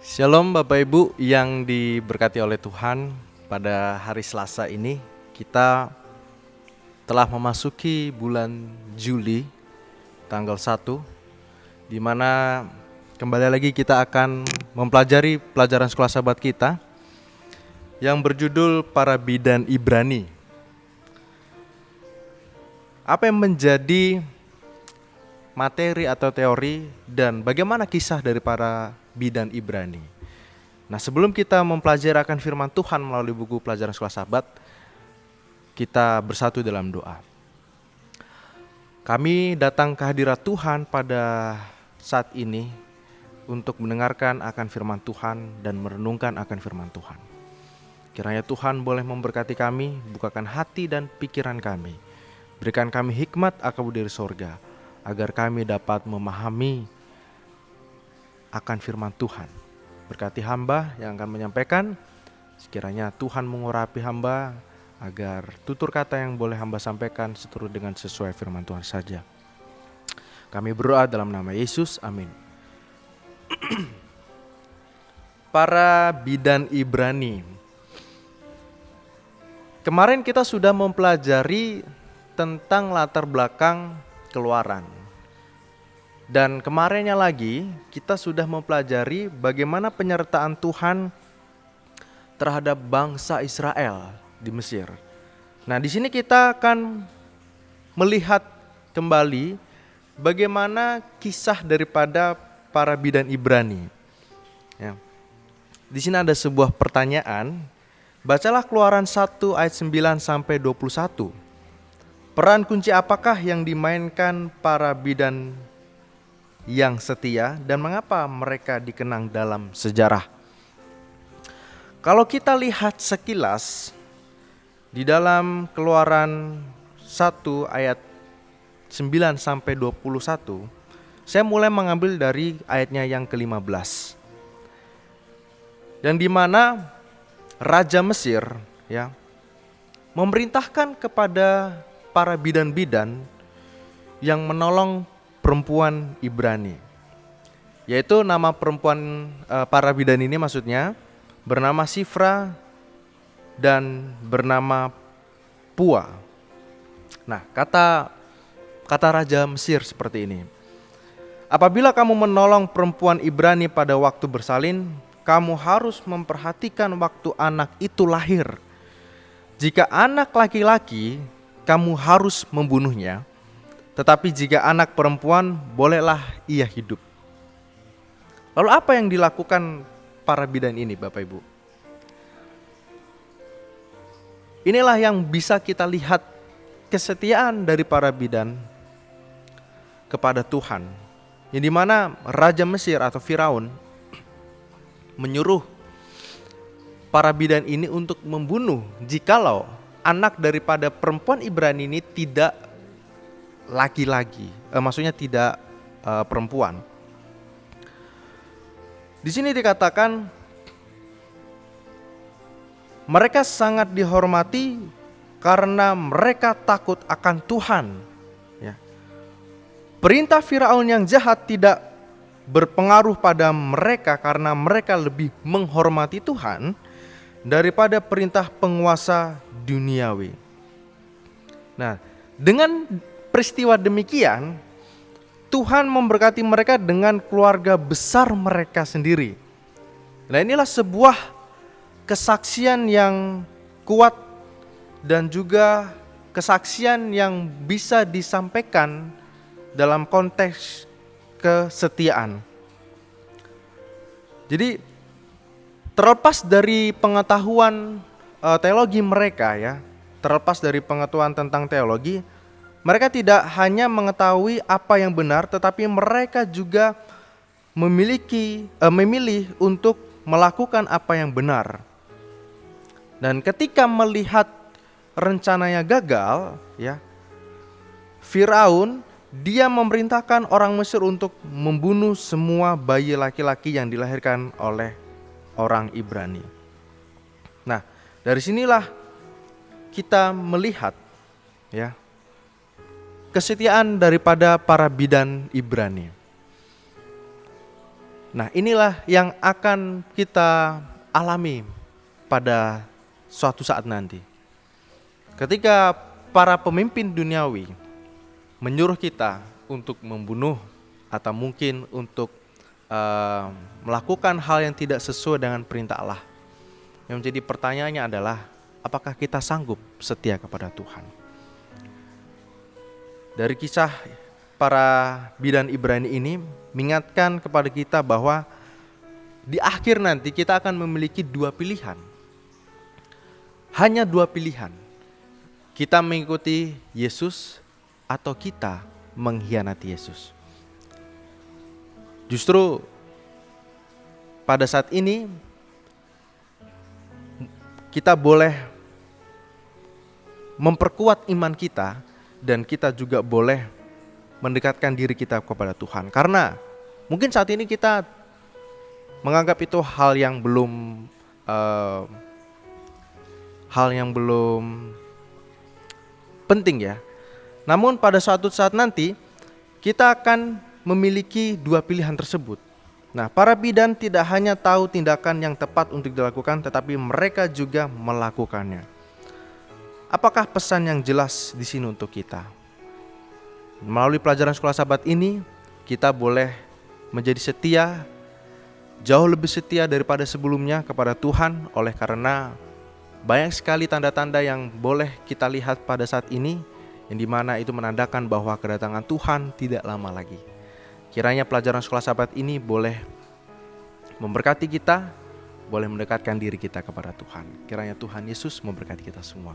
Shalom Bapak Ibu yang diberkati oleh Tuhan. Pada hari Selasa ini kita telah memasuki bulan Juli tanggal 1, di mana kembali lagi kita akan mempelajari pelajaran sekolah sahabat kita yang berjudul Para Bidan Ibrani. Apa yang menjadi materi atau teori dan bagaimana kisah dari para bidan Ibrani? Nah, sebelum kita mempelajari akan firman Tuhan melalui buku pelajaran sekolah sahabat, kita bersatu dalam doa. Kami datang ke hadirat Tuhan pada saat ini untuk mendengarkan akan firman Tuhan dan merenungkan akan firman Tuhan. Kiranya Tuhan boleh memberkati kami, bukakan hati dan pikiran kami. Berikan kami hikmat akal dari sorga, agar kami dapat memahami akan firman Tuhan. Berkati hamba yang akan menyampaikan, sekiranya Tuhan mengurapi hamba, agar tutur kata yang boleh hamba sampaikan seturut dengan sesuai firman Tuhan saja. Kami berdoa dalam nama Yesus, amin. Para bidan Ibrani. Kemarin kita sudah mempelajari tentang latar belakang Keluaran. Dan kemarinnya lagi kita sudah mempelajari bagaimana penyertaan Tuhan terhadap bangsa Israel di Mesir. Nah, di sini kita akan melihat kembali bagaimana kisah daripada para bidan Ibrani. Ya. Di sini ada sebuah pertanyaan. Bacalah Keluaran 1 ayat 9 sampai 21. Peran kunci apakah yang dimainkan para bidan yang setia dan mengapa mereka dikenang dalam sejarah? Kalau kita lihat sekilas di dalam Keluaran 1 ayat 9 sampai 21, saya mulai mengambil dari ayatnya yang ke-15. Dan di mana Raja Mesir memerintahkan kepada para bidan-bidan yang menolong perempuan Ibrani. Yaitu nama perempuan para bidan ini maksudnya bernama Sifra dan bernama Pua. Nah, kata Raja Mesir seperti ini. Apabila kamu menolong perempuan Ibrani pada waktu bersalin, kamu harus memperhatikan waktu anak itu lahir. Jika anak laki-laki, kamu harus membunuhnya, tetapi jika anak perempuan, bolehlah ia hidup. Lalu apa yang dilakukan para bidan ini, Bapak Ibu? Inilah yang bisa kita lihat kesetiaan dari para bidan kepada Tuhan. Yang dimana Raja Mesir atau Firaun menyuruh para bidan ini untuk membunuh jikalau anak daripada perempuan Ibrani ini tidak laki-laki, maksudnya tidak perempuan. Di sini dikatakan mereka sangat dihormati karena mereka takut akan Tuhan. Ya. Perintah Firaun yang jahat tidak berpengaruh pada mereka karena mereka lebih menghormati Tuhan daripada perintah penguasa duniawi. Nah, dengan peristiwa demikian, Tuhan memberkati mereka dengan keluarga besar mereka sendiri. Nah, inilah sebuah kesaksian yang kuat dan juga kesaksian yang bisa disampaikan dalam konteks kesetiaan. Jadi terlepas dari pengetahuan teologi mereka terlepas dari pengetahuan tentang teologi, mereka tidak hanya mengetahui apa yang benar, tetapi mereka juga memilih untuk melakukan apa yang benar. Dan ketika melihat rencananya gagal, Firaun dia memerintahkan orang Mesir untuk membunuh semua bayi laki-laki yang dilahirkan oleh orang Ibrani. Nah, dari sinilah kita melihat kesetiaan daripada para bidan Ibrani. Nah, inilah yang akan kita alami pada suatu saat nanti. Ketika para pemimpin duniawi menyuruh kita untuk membunuh atau mungkin untuk melakukan hal yang tidak sesuai dengan perintah Allah. Yang menjadi pertanyaannya adalah, apakah kita sanggup setia kepada Tuhan? Dari kisah para bidan Ibrani ini mengingatkan kepada kita bahwa di akhir nanti kita akan memiliki dua pilihan. Hanya dua pilihan. Kita mengikuti Yesus atau kita mengkhianati Yesus. Justru pada saat ini kita boleh memperkuat iman kita dan kita juga boleh mendekatkan diri kita kepada Tuhan. Karena mungkin saat ini kita menganggap itu hal yang belum penting ya. Namun pada suatu saat nanti kita akan memiliki dua pilihan tersebut. Nah, para bidan tidak hanya tahu tindakan yang tepat untuk dilakukan, tetapi mereka juga melakukannya. Apakah pesan yang jelas di sini untuk kita? Melalui pelajaran Sekolah Sabat ini, kita boleh menjadi setia, jauh lebih setia daripada sebelumnya kepada Tuhan, oleh karena banyak sekali tanda-tanda yang boleh kita lihat pada saat ini, yang dimana itu menandakan bahwa kedatangan Tuhan tidak lama lagi. Kiranya pelajaran Sekolah Sabat ini boleh memberkati kita, boleh mendekatkan diri kita kepada Tuhan. Kiranya Tuhan Yesus memberkati kita semua.